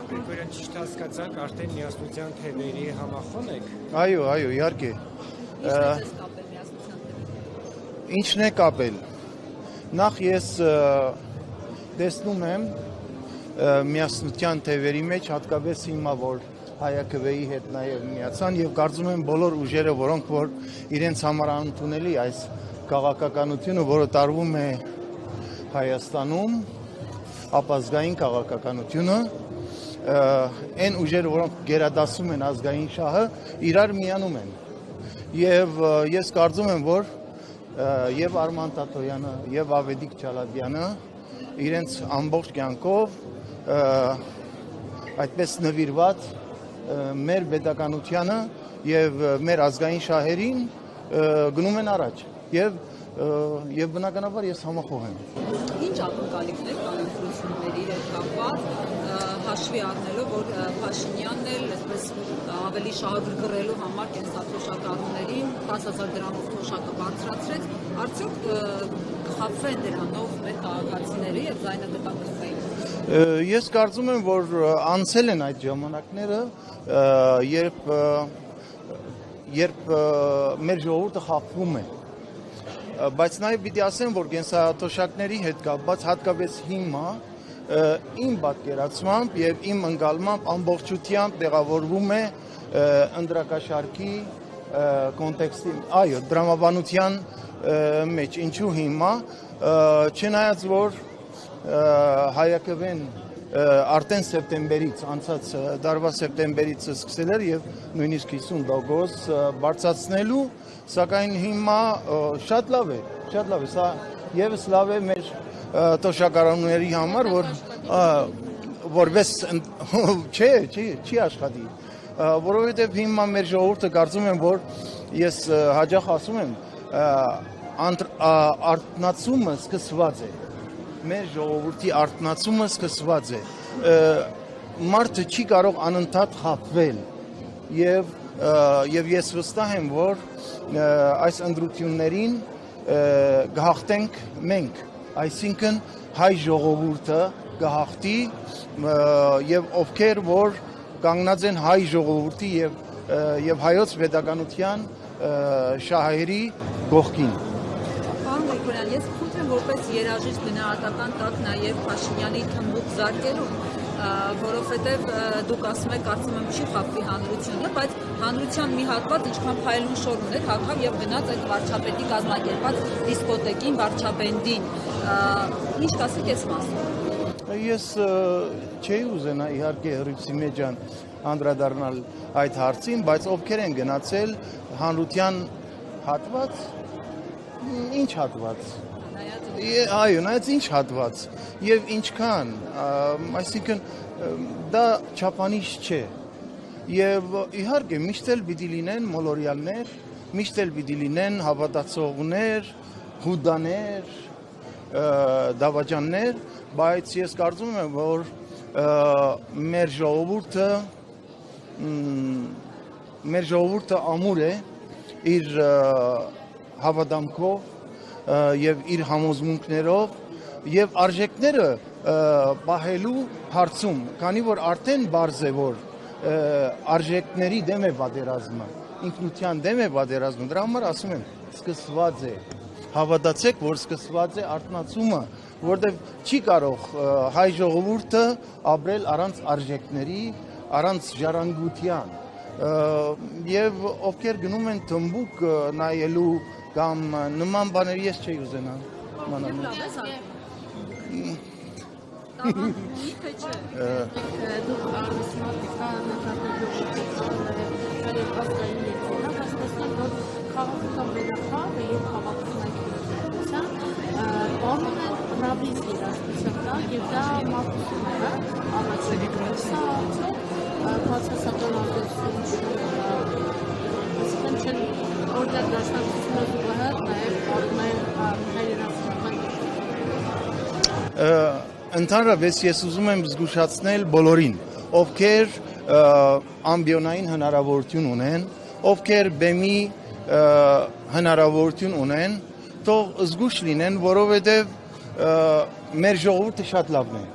Գրիգորյան, ճիշտ հասկացանք, արդեն միասնության թևերի համախոհ եք։ Այո, իհարկե։ Ինչն է կապել։ Նախ ես տեսնում եմ միասնության թևերի մեջ հատկապես հիմա, որ Հայաքվեի հետ նաև միացան եւ կարծում եմ բոլոր ուժերը, որոնք որ իրենց համար անընդունելի այս քաղաքականությունը, որը տարվում է Հայաստանում, ապազգային քաղաքականությունը, այն ուժերը, որոնք գերադասում են ազգային շահը, իրար միանում են։ Եվ ես կարծում եմ, որ եւ Արման Տատոյանը եւ Ավետիք Չալադյանը իրենց ամբողջ կյանքով այդպես նվիրված մեր պետականությանը եւ մեր ազգային շահերին գնում են առաջ եւ բնականաբար ես համախոհ եմ։ Ինչ ակնկալիքներ կան ընտրությունների հետ կապված, հաշվի առնելով, որ Փաշինյանն էլ այսպես ավելի շահագրգռելու համար կենսաթոշակառուներին 10,000 դրամով թոշակը բարձրացրեց, արդյոք կխաբվեն դրանով մեր քաղաքացիները եւ ձայնադիտարկվեն։ Ես կարծում եմ, որ անցել են այդ ժամանակները, երբ մեր ժողովուրդը խաբվում է։ Բայց նաև պիտի ասեմ, որ կենսաթոշակների հետ կապված հատկապես հիմա իմ պատկերացմամբ եւ իմ ընկալմամբ ամբողջությամբ տեղավորվում է ընդրակաշարքի կոնտեքստի, այո, դրամաբանության մեջ, ինչու հիմա, չնայած որ Հայաքվեն արդեն սեպտեմբերից, անցած դարվա սեպտեմբերից սկսել էր եւ նույնիսկ 50% բարձրացնելու, սակայն հիմա շատ լավ է, սա եւս լավ է մեր թոշակառուների համար, որպես չի աշխատի, որովհետեւ հիմա մեր ժողովուրդը կարծում եմ, որ ես հաճախ ասում եմ, արթնացումը սկսված է, մեր ժողովրդի արթնացումը սկսված է, մարդը չի կարող անընդհատ խաբվել եւ ես վստահ եմ, որ այս ընտրություններին գահատենք մենք, այսինքն հայ ժողովուրդը գահատի եւ ովքեր որ կանգնած են հայ ժողովրդի եւ հայոց պետականության շահերի կողքին։ Պարոն Գրիգորյան, ես խնդրեմ որպես երաժիշտ գնահատական տակ նաև Փաշինյանի թմբուկ զարկերում, որովհետև դուք ասում եք, կարծում եմ չի խաբվի հանրությունը, բայց հանրության մի հատված ինչքան փայլուն շոր ունեք, հագավ եւ գնաց այդ վարչապետի կազմակերպած դիսկոտեկին, վարչաբենդին։ Ինչ կասեք այս մասին։ Ես չէի ուզենա իհարկե հրույցի մեջ անդրադառնալ այդ հարցին, բայց ովքեր են գնացել հանրության հատված, ինչ հատված։ Այո, նայած ինչ հատված եւ ինչքան, այսինքն դա չափանիշ չէ։ Եվ իհարկե միշտ էլ պիտի լինեն մոլորյալներ, միշտ էլ պիտի լինեն հավատացողներ, հուդաներ, դավաճաններ, բայց ես կարծում եմ, որ մեր ժողովուրդը ամուր է իր հավատամքով եւ իր համոզմունքներով եւ արժեքները պահելու հարցում, քանի որ արդեն բարձ է, որ արժեքների դեմ է պատերազմը, ինքնության դեմ է պատերազմը, դրա համար ասում եմ, սկսված է, հավատացեք, որ սկսված է արթնացումը, որտեղ չի կարող հայ ժողովուրդը ապրել առանց արժեքների, առանց ժառանգության, եւ ովքեր գնում են թմբուկ նայելու կամ նման բաներ ես չէի ուզենա Ընդհանրապես ես ուզում եմ զգուշացնել բոլորին, ովքեր ամբիոնային հնարավորություն ունեն, ովքեր բեմի հնարավորություն ունեն, թող զգուշ լինեն, որովհետև մեր ժողովուրդը շատ լավն է։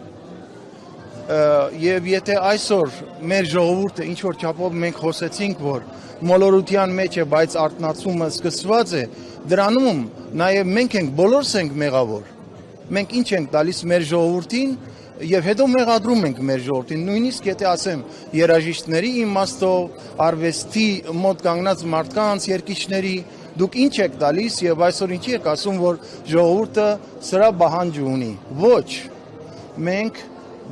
եւ եթե այսօր մեր ժողովուրդը ինչ որ չափով մենք խոսեցինք, որ մոլորության մեջ է, բայց արտնացումը սկսված է, դրանում նաեւ մենք ենք բոլորս ենք մեղավոր։ Մենք ինչ ենք տալիս մեր ժողովրդին եւ հետո մեղադրում ենք մեր ժողովրդին, նույնիսկ եթե ասեմ երաժիշտների իմաստով, արվեստի մոտ կանգնած մարդկանց, երկիչների, դուք ինչ եք տալիս եւ այսօր ինչի եք ասում, որ ժողովուրդը սրա պահանջ ունի։ Ոչ, մենք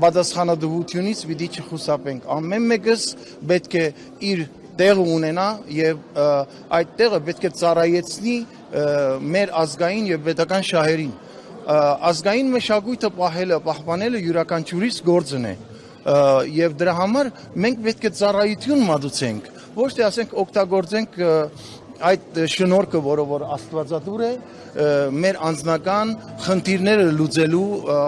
պատասխանատվությունից պիտի չխուսափենք։ Ամեն մեկս պետք է իր տեղը ունենա եւ այդ տեղը պետք է ծառայեցնի մեր ազգային եւ պետական շահերին։ Ազգային մշակույթը պահելը, պահպանելը յուրաքանչյուրիս գործն է եւ դրա համար մենք պետք է ծառայություն մատուցենք, ոչ թե ասենք օգտագործենք այդ շնորհքը, որը որ աստվածատուր է, մեր անձնական խնդիրները լուծելու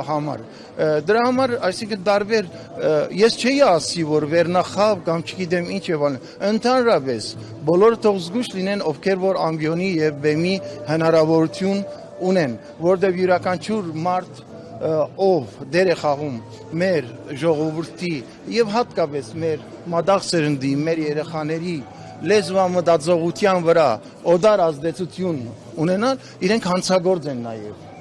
համար։ Դրա համար, այսինքն տարբեր, ես չէի ասի, որ վերնախավ կամ չգիտեմ ինչ եւ այլն, ընդհանրապես բոլորը թող զգուշ լինեն, ովքեր որ անգյոնի եւ բեմի հնարավորություն ունեն, որտեղ յուրաքանչյուր մարդ ով դեր է խաղում մեր ժողովրդի եւ հատկապես մեր մատաղ սերնդի, մեր երեխաների լեզվամտածողության վրա օդար ազդեցություն ունենալ, իրենք հանցագործ են նաեւ։